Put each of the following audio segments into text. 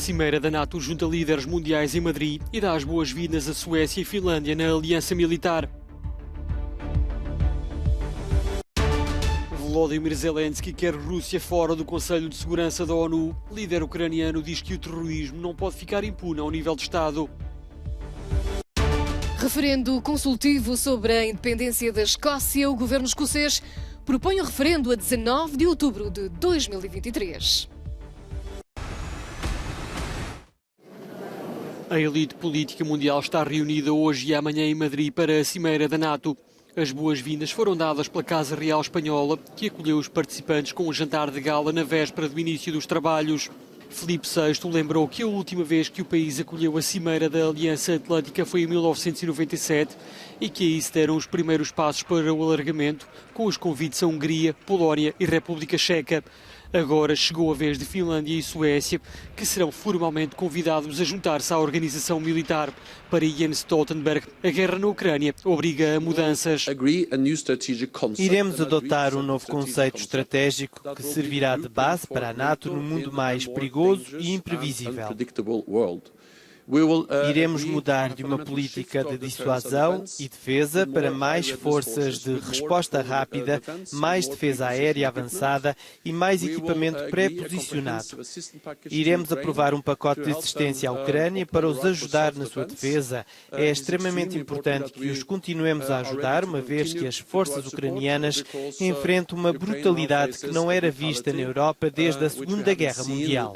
Cimeira da NATO junta líderes mundiais em Madrid e dá as boas-vindas a Suécia e Finlândia na aliança militar. Volodymyr Zelensky quer Rússia fora do Conselho de Segurança da ONU. Líder ucraniano diz que o terrorismo não pode ficar impune ao nível de Estado. Referendo consultivo sobre a independência da Escócia, o governo escocês propõe um referendo a 19 de outubro de 2023. A elite política mundial está reunida hoje e amanhã em Madrid para a Cimeira da NATO. As boas-vindas foram dadas pela Casa Real Espanhola, que acolheu os participantes com um jantar de gala na véspera do início dos trabalhos. Filipe VI lembrou que a última vez que o país acolheu a Cimeira da Aliança Atlântica foi em 1997 e que aí se deram os primeiros passos para o alargamento, com os convites a Hungria, Polónia e República Checa. Agora chegou a vez de Finlândia e Suécia, que serão formalmente convidados a juntar-se à organização militar. Para Jens Stoltenberg, a guerra na Ucrânia obriga a mudanças. Iremos adotar um novo conceito estratégico que servirá de base para a NATO no mundo mais perigoso e imprevisível. Iremos mudar de uma política de dissuasão e defesa para mais forças de resposta rápida, mais defesa aérea avançada e mais equipamento pré-posicionado. Iremos aprovar um pacote de assistência à Ucrânia para os ajudar na sua defesa. É extremamente importante que os continuemos a ajudar, uma vez que as forças ucranianas enfrentam uma brutalidade que não era vista na Europa desde a Segunda Guerra Mundial.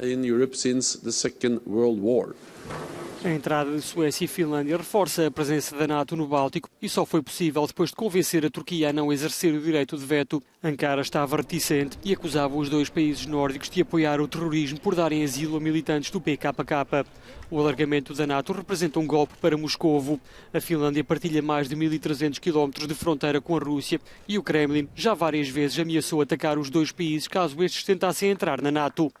A entrada de Suécia e Finlândia reforça a presença da NATO no Báltico e só foi possível depois de convencer a Turquia a não exercer o direito de veto. Ankara estava reticente e acusava os dois países nórdicos de apoiar o terrorismo por darem asilo a militantes do PKK. O alargamento da NATO representa um golpe para Moscovo. A Finlândia partilha mais de 1.300 km de fronteira com a Rússia e o Kremlin já várias vezes ameaçou atacar os dois países caso estes tentassem entrar na NATO.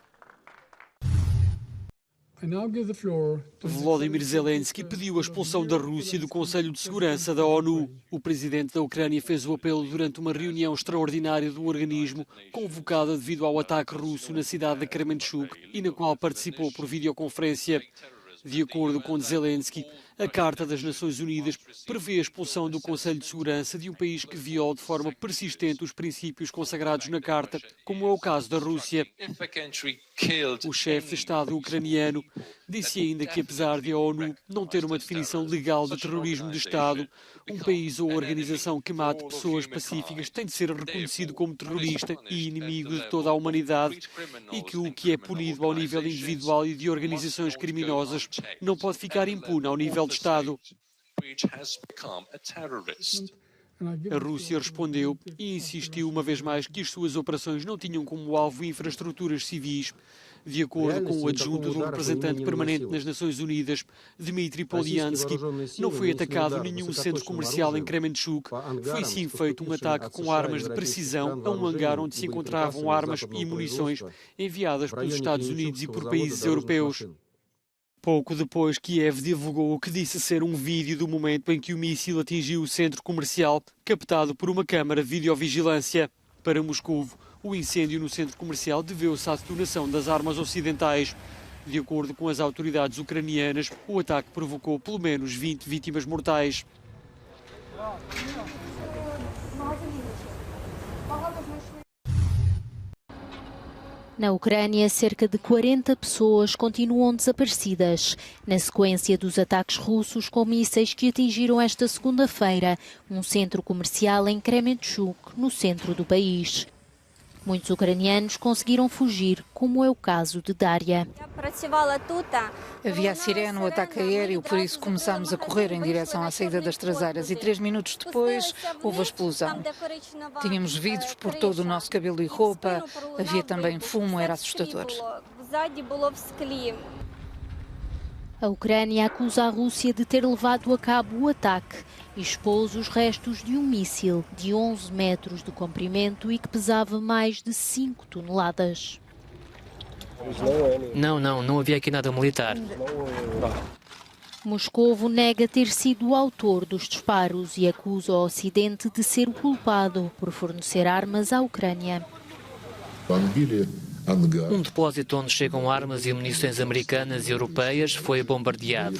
Volodymyr Zelensky pediu a expulsão da Rússia do Conselho de Segurança da ONU. O presidente da Ucrânia fez o apelo durante uma reunião extraordinária do organismo, convocada devido ao ataque russo na cidade de Kremenchuk e na qual participou por videoconferência. De acordo com Zelensky, a Carta das Nações Unidas prevê a expulsão do Conselho de Segurança de um país que viola de forma persistente os princípios consagrados na Carta, como é o caso da Rússia. O chefe de Estado ucraniano disse ainda que, apesar de a ONU não ter uma definição legal de terrorismo de Estado, um país ou organização que mate pessoas pacíficas tem de ser reconhecido como terrorista e inimigo de toda a humanidade e que o que é punido ao nível individual e de organizações criminosas não pode ficar impune ao nível de Estado. A Rússia respondeu e insistiu uma vez mais que as suas operações não tinham como alvo infraestruturas civis. De acordo com o adjunto do representante permanente nas Nações Unidas, Dmitry Polyansky, não foi atacado nenhum centro comercial em Kremenchuk. Foi sim feito um ataque com armas de precisão a um hangar onde se encontravam armas e munições enviadas pelos Estados Unidos e por países europeus. Pouco depois, Kiev divulgou o que disse ser um vídeo do momento em que o míssil atingiu o centro comercial, captado por uma câmara de videovigilância. Para Moscovo, o incêndio no centro comercial deveu-se à detonação das armas ocidentais. De acordo com as autoridades ucranianas, o ataque provocou pelo menos 20 vítimas mortais. Na Ucrânia, cerca de 40 pessoas continuam desaparecidas, na sequência dos ataques russos com mísseis que atingiram esta segunda-feira um centro comercial em Kremenchuk, no centro do país. Muitos ucranianos conseguiram fugir, como é o caso de Daria. Havia a sirene, o ataque aéreo, por isso começámos a correr em direção à saída das traseiras e 3 minutos depois houve a explosão. Tínhamos vidros por todo o nosso cabelo e roupa, havia também fumo, era assustador. A Ucrânia acusa a Rússia de ter levado a cabo o ataque e expôs os restos de um míssil de 11 metros de comprimento e que pesava mais de 5 toneladas. Não havia aqui nada militar. Moscovo nega ter sido o autor dos disparos e acusa o Ocidente de ser o culpado por fornecer armas à Ucrânia. Um depósito onde chegam armas e munições americanas e europeias foi bombardeado.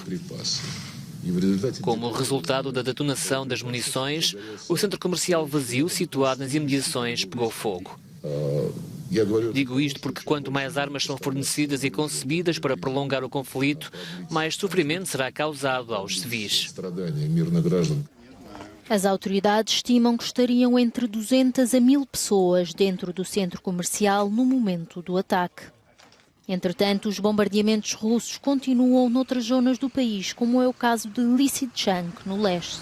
Como resultado da detonação das munições, o centro comercial vazio situado nas imediações pegou fogo. Digo isto porque quanto mais armas são fornecidas e concebidas para prolongar o conflito, mais sofrimento será causado aos civis. As autoridades estimam que estariam entre 200 a 1000 pessoas dentro do centro comercial no momento do ataque. Entretanto, os bombardeamentos russos continuam noutras zonas do país, como é o caso de Lysychansk, no leste.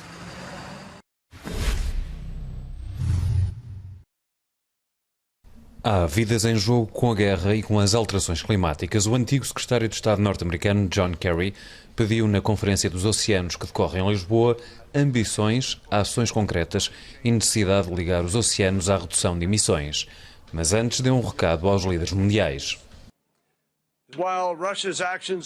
Há vidas em jogo com a guerra e com as alterações climáticas. O antigo secretário de Estado norte-americano, John Kerry, pediu na Conferência dos Oceanos que decorre em Lisboa ambições, ações concretas e necessidade de ligar os oceanos à redução de emissões. Mas antes deu um recado aos líderes mundiais.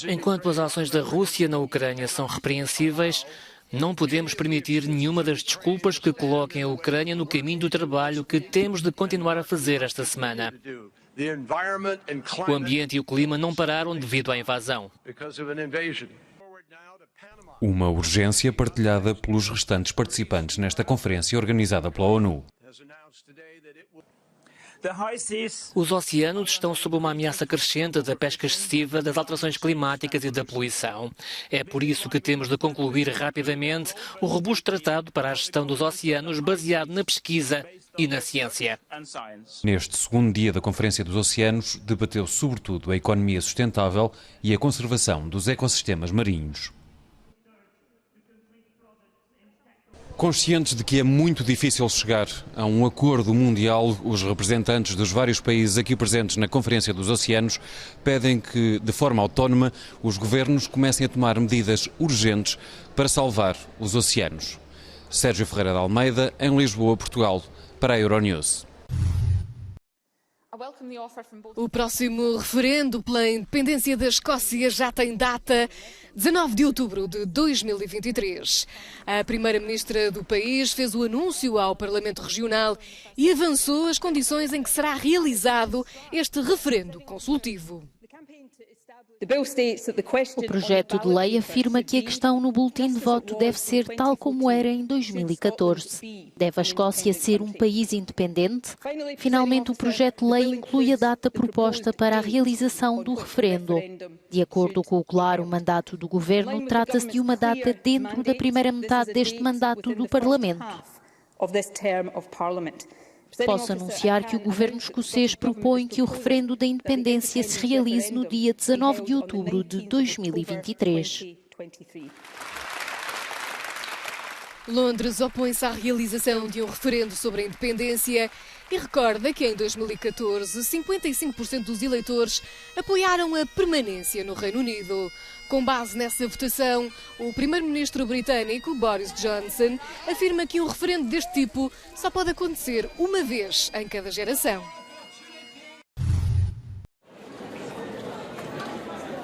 Enquanto as ações da Rússia na Ucrânia são repreensíveis, não podemos permitir nenhuma das desculpas que coloquem a Ucrânia no caminho do trabalho que temos de continuar a fazer esta semana. O ambiente e o clima não pararam devido à invasão. Uma urgência partilhada pelos restantes participantes nesta conferência organizada pela ONU. Os oceanos estão sob uma ameaça crescente da pesca excessiva, das alterações climáticas e da poluição. É por isso que temos de concluir rapidamente o robusto tratado para a gestão dos oceanos baseado na pesquisa e na ciência. Neste segundo dia da Conferência dos Oceanos, debateu sobretudo a economia sustentável e a conservação dos ecossistemas marinhos. Conscientes de que é muito difícil chegar a um acordo mundial, os representantes dos vários países aqui presentes na Conferência dos Oceanos pedem que, de forma autónoma, os governos comecem a tomar medidas urgentes para salvar os oceanos. Sérgio Ferreira de Almeida, em Lisboa, Portugal, para a Euronews. O próximo referendo pela independência da Escócia já tem data, 19 de outubro de 2023. A primeira-ministra do país fez o anúncio ao Parlamento Regional e avançou as condições em que será realizado este referendo consultivo. O projeto de lei afirma que a questão no boletim de voto deve ser tal como era em 2014. Deve a Escócia ser um país independente? Finalmente, o projeto de lei inclui a data proposta para a realização do referendo. De acordo com o claro mandato do governo, trata-se de uma data dentro da primeira metade deste mandato do Parlamento. Posso anunciar que o governo escocês propõe que o referendo da independência se realize no dia 19 de outubro de 2023. Londres opõe-se à realização de um referendo sobre a independência e recorda que em 2014 55% dos eleitores apoiaram a permanência no Reino Unido. Com base nessa votação, o primeiro-ministro britânico, Boris Johnson, afirma que um referendo deste tipo só pode acontecer uma vez em cada geração.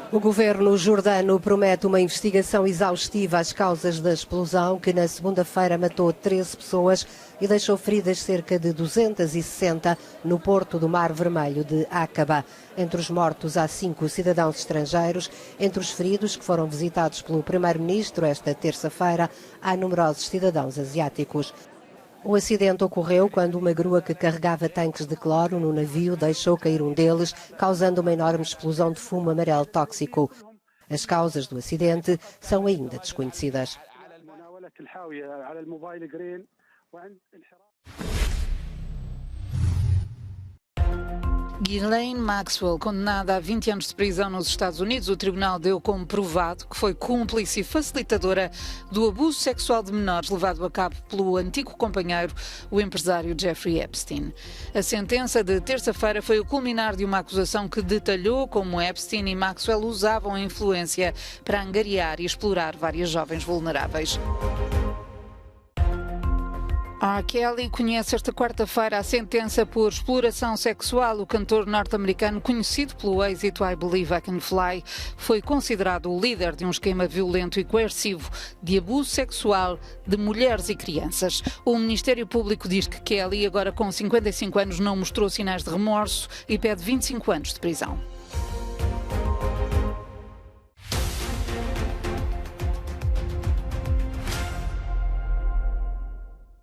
O governo jordano promete uma investigação exaustiva às causas da explosão que na segunda-feira matou 13 pessoas e deixou feridas cerca de 260 no porto do Mar Vermelho de Aqaba. Entre os mortos há 5 cidadãos estrangeiros. Entre os feridos que foram visitados pelo primeiro-ministro esta terça-feira, há numerosos cidadãos asiáticos. O acidente ocorreu quando uma grua que carregava tanques de cloro no navio deixou cair um deles, causando uma enorme explosão de fumo amarelo tóxico. As causas do acidente são ainda desconhecidas. Ghislaine Maxwell, condenada a 20 anos de prisão nos Estados Unidos, o tribunal deu como provado que foi cúmplice e facilitadora do abuso sexual de menores levado a cabo pelo antigo companheiro, o empresário Jeffrey Epstein. A sentença de terça-feira foi o culminar de uma acusação que detalhou como Epstein e Maxwell usavam a influência para angariar e explorar várias jovens vulneráveis. R. Kelly conhece esta quarta-feira a sentença por exploração sexual. O cantor norte-americano, conhecido pelo êxito I Believe I Can Fly, foi considerado o líder de um esquema violento e coercivo de abuso sexual de mulheres e crianças. O Ministério Público diz que Kelly, agora com 55 anos, não mostrou sinais de remorso e pede 25 anos de prisão.